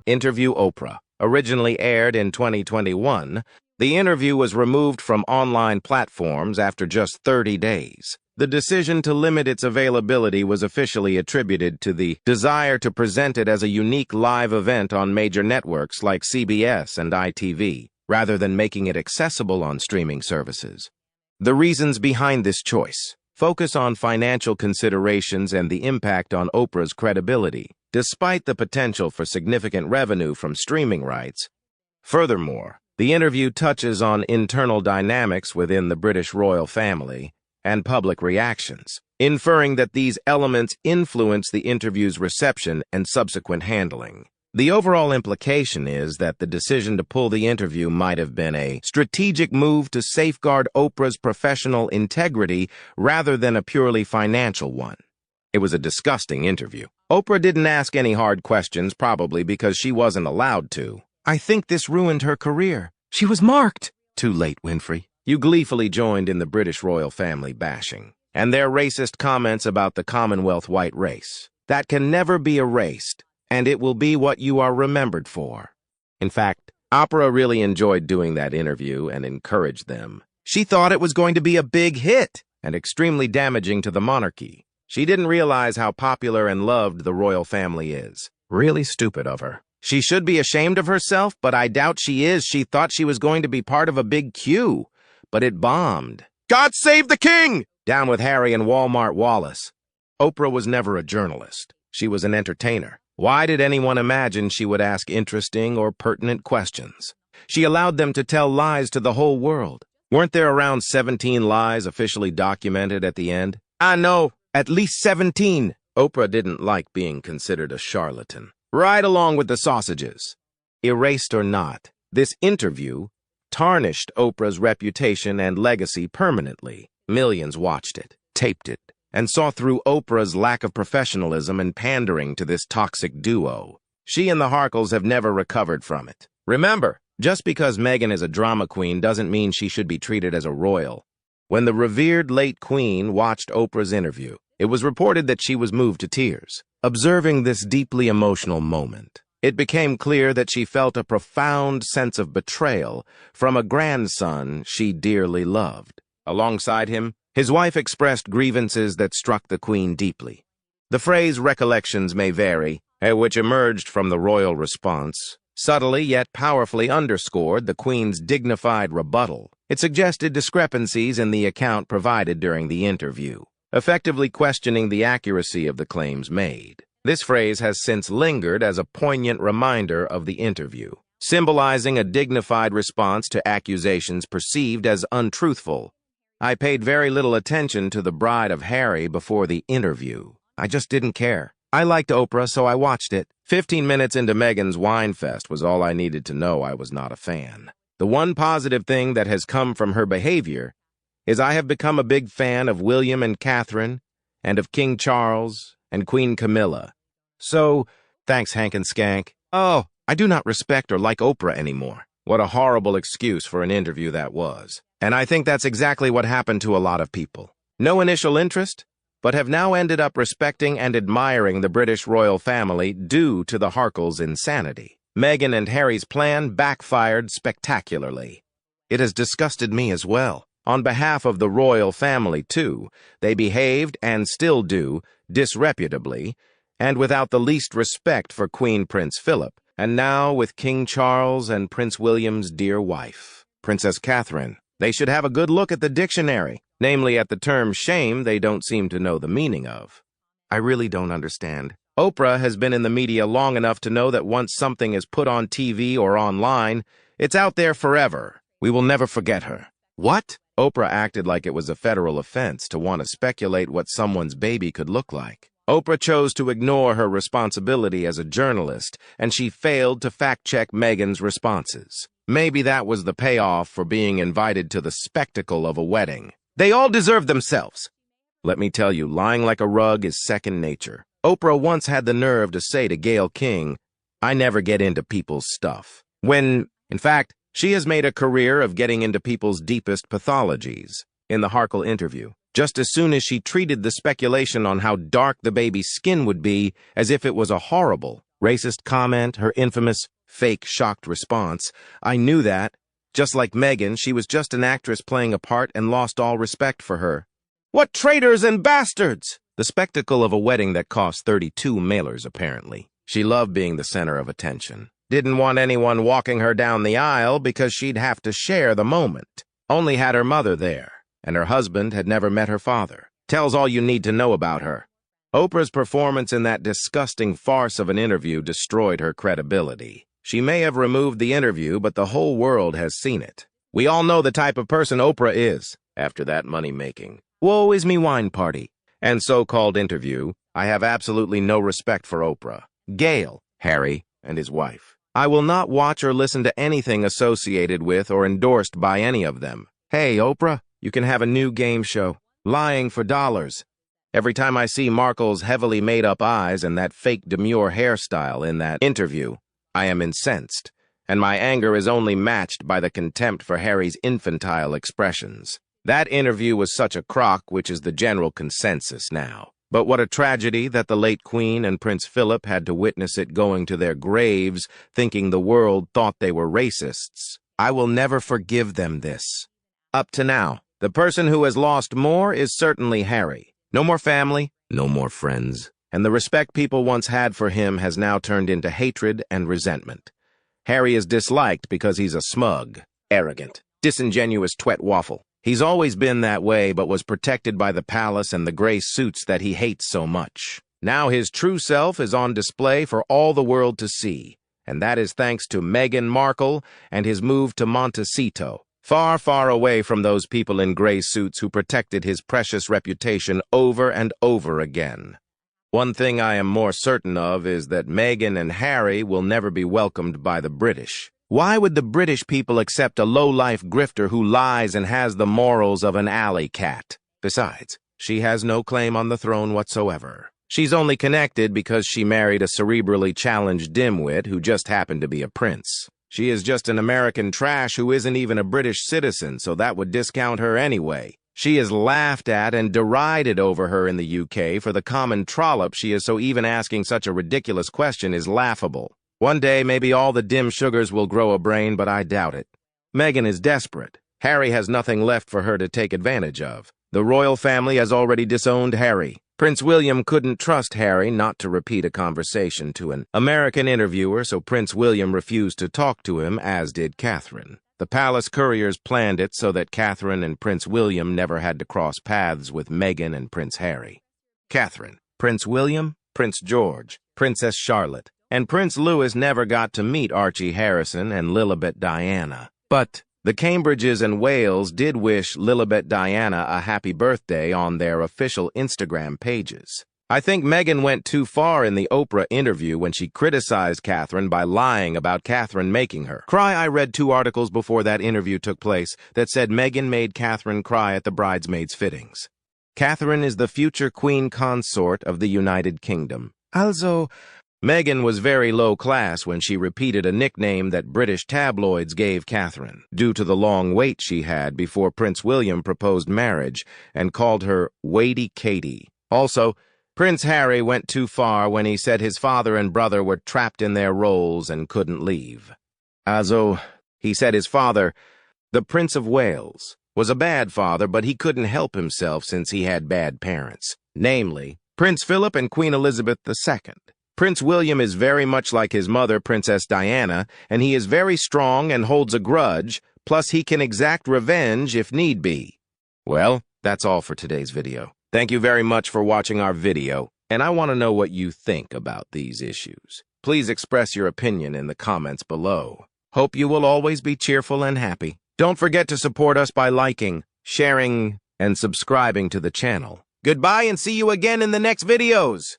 Interview Oprah. Originally aired in 2021, the interview was removed from online platforms after just 30 days. The decision to limit its availability was officially attributed to the desire to present it as a unique live event on major networks like CBS and ITV, rather than making it accessible on streaming services. The reasons behind this choice focus on financial considerations and the impact on Oprah's credibility, despite the potential for significant revenue from streaming rights. Furthermore, the interview touches on internal dynamics within the British royal family and public reactions, inferring that these elements influence the interview's reception and subsequent handling. The overall implication is that the decision to pull the interview might have been a strategic move to safeguard Oprah's professional integrity rather than a purely financial one. It was a disgusting interview. Oprah didn't ask any hard questions, probably because she wasn't allowed to. I think this ruined her career. She was marked. Too late, Winfrey. You gleefully joined in the British royal family bashing and their racist comments about the Commonwealth white race. That can never be erased, and it will be what you are remembered for. In fact, Oprah really enjoyed doing that interview and encouraged them. She thought it was going to be a big hit and extremely damaging to the monarchy. She didn't realize how popular and loved the royal family is. Really stupid of her. She should be ashamed of herself, but I doubt she is. She thought she was going to be part of a big queue, but it bombed. God save the king! Down with Harry and Walmart Wallace. Oprah was never a journalist. She was an entertainer. Why did anyone imagine she would ask interesting or pertinent questions? She allowed them to tell lies to the whole world. Weren't there around 17 lies officially documented at the end? I know, at least 17. Oprah didn't like being considered a charlatan. Right along with the sausages. Erased or not, this interview tarnished Oprah's reputation and legacy permanently. Millions watched it, taped it, and saw through Oprah's lack of professionalism and pandering to this toxic duo. She and the Harkles have never recovered from it. Remember, just because Meghan is a drama queen doesn't mean she should be treated as a royal. When the revered late queen watched Oprah's interview, it was reported that she was moved to tears. Observing this deeply emotional moment, it became clear that she felt a profound sense of betrayal from a grandson she dearly loved. Alongside him, his wife expressed grievances that struck the queen deeply. The phrase "recollections may vary," which emerged from the royal response, subtly yet powerfully underscored the queen's dignified rebuttal. It suggested discrepancies in the account provided during the interview, effectively questioning the accuracy of the claims made. This phrase has since lingered as a poignant reminder of the interview, symbolizing a dignified response to accusations perceived as untruthful. I paid very little attention to the bride of Harry before the interview. I just didn't care. I liked Oprah, so I watched it. 15 minutes into Meghan's wine fest was all I needed to know I was not a fan. The one positive thing that has come from her behavior is I have become a big fan of William and Catherine, and of King Charles and Queen Camilla. So, thanks, Hank and Skank. Oh, I do not respect or like Oprah anymore. What a horrible excuse for an interview that was. And I think that's exactly what happened to a lot of people. No initial interest, but have now ended up respecting and admiring the British royal family due to the Harkles' insanity. Meghan and Harry's plan backfired spectacularly. It has disgusted me as well. On behalf of the royal family, too, they behaved, and still do, disreputably, and without the least respect for Prince Philip, and now with King Charles and Prince William's dear wife, Princess Catherine. They should have a good look at the dictionary, namely at the term shame they don't seem to know the meaning of. I really don't understand. Oprah has been in the media long enough to know that once something is put on TV or online, it's out there forever. We will never forget her. What? Oprah acted like it was a federal offense to want to speculate what someone's baby could look like. Oprah chose to ignore her responsibility as a journalist, and she failed to fact-check Meghan's responses. Maybe that was the payoff for being invited to the spectacle of a wedding. They all deserve themselves. Let me tell you, lying like a rug is second nature. Oprah once had the nerve to say to Gayle King, "I never get into people's stuff." In fact, she has made a career of getting into people's deepest pathologies. In the Harkle interview, just as soon as she treated the speculation on how dark the baby's skin would be as if it was a horrible, racist comment, her infamous fake shocked response. I knew that. Just like Meghan, she was just an actress playing a part and lost all respect for her. What traitors and bastards! The spectacle of a wedding that cost 32 mailers, apparently. She loved being the center of attention. Didn't want anyone walking her down the aisle because she'd have to share the moment. Only had her mother there, and her husband had never met her father. Tells all you need to know about her. Oprah's performance in that disgusting farce of an interview destroyed her credibility. She may have removed the interview, but the whole world has seen it. We all know the type of person Oprah is. After that money-making, woe is me wine party, and so-called interview, I have absolutely no respect for Oprah, Gayle, Harry, and his wife. I will not watch or listen to anything associated with or endorsed by any of them. Hey, Oprah, you can have a new game show, Lying for Dollars. Every time I see Markle's heavily made-up eyes and that fake demure hairstyle in that interview, I am incensed, and my anger is only matched by the contempt for Harry's infantile expressions. That interview was such a crock, which is the general consensus now. But what a tragedy that the late Queen and Prince Philip had to witness it going to their graves, thinking the world thought they were racists. I will never forgive them this. Up to now, the person who has lost more is certainly Harry. No more family, no more friends. And the respect people once had for him has now turned into hatred and resentment. Harry is disliked because he's a smug, arrogant, disingenuous twet waffle. He's always been that way, but was protected by the palace and the gray suits that he hates so much. Now his true self is on display for all the world to see, and that is thanks to Meghan Markle and his move to Montecito, far, far away from those people in gray suits who protected his precious reputation over and over again. One thing I am more certain of is that Meghan and Harry will never be welcomed by the British. Why would the British people accept a low-life grifter who lies and has the morals of an alley cat? Besides, she has no claim on the throne whatsoever. She's only connected because she married a cerebrally challenged dimwit who just happened to be a prince. She is just an American trash who isn't even a British citizen, so that would discount her anyway. She is laughed at and derided over her in the UK for the common trollop she is, so even asking such a ridiculous question is laughable. One day, maybe all the dim sugars will grow a brain, but I doubt it. Meghan is desperate. Harry has nothing left for her to take advantage of. The royal family has already disowned Harry. Prince William couldn't trust Harry not to repeat a conversation to an American interviewer, so Prince William refused to talk to him, as did Catherine. The palace couriers planned it so that Catherine and Prince William never had to cross paths with Meghan and Prince Harry. Catherine, Prince William, Prince George, Princess Charlotte, and Prince Louis never got to meet Archie Harrison and Lilibet Diana. But the Cambridges and Wales did wish Lilibet Diana a happy birthday on their official Instagram pages. I think Meghan went too far in the Oprah interview when she criticized Catherine by lying about Catherine making her cry. I read 2 articles before that interview took place that said Meghan made Catherine cry at the bridesmaids' fittings. Catherine is the future queen consort of the United Kingdom. Also, Meghan was very low class when she repeated a nickname that British tabloids gave Catherine, due to the long wait she had before Prince William proposed marriage, and called her Waity Katie. Also, Prince Harry went too far when he said his father and brother were trapped in their roles and couldn't leave. Also, he said his father, the Prince of Wales, was a bad father, but he couldn't help himself since he had bad parents, namely, Prince Philip and Queen Elizabeth II. Prince William is very much like his mother, Princess Diana, and he is very strong and holds a grudge, plus he can exact revenge if need be. Well, that's all for today's video. Thank you very much for watching our video, and I want to know what you think about these issues. Please express your opinion in the comments below. Hope you will always be cheerful and happy. Don't forget to support us by liking, sharing, and subscribing to the channel. Goodbye and see you again in the next videos!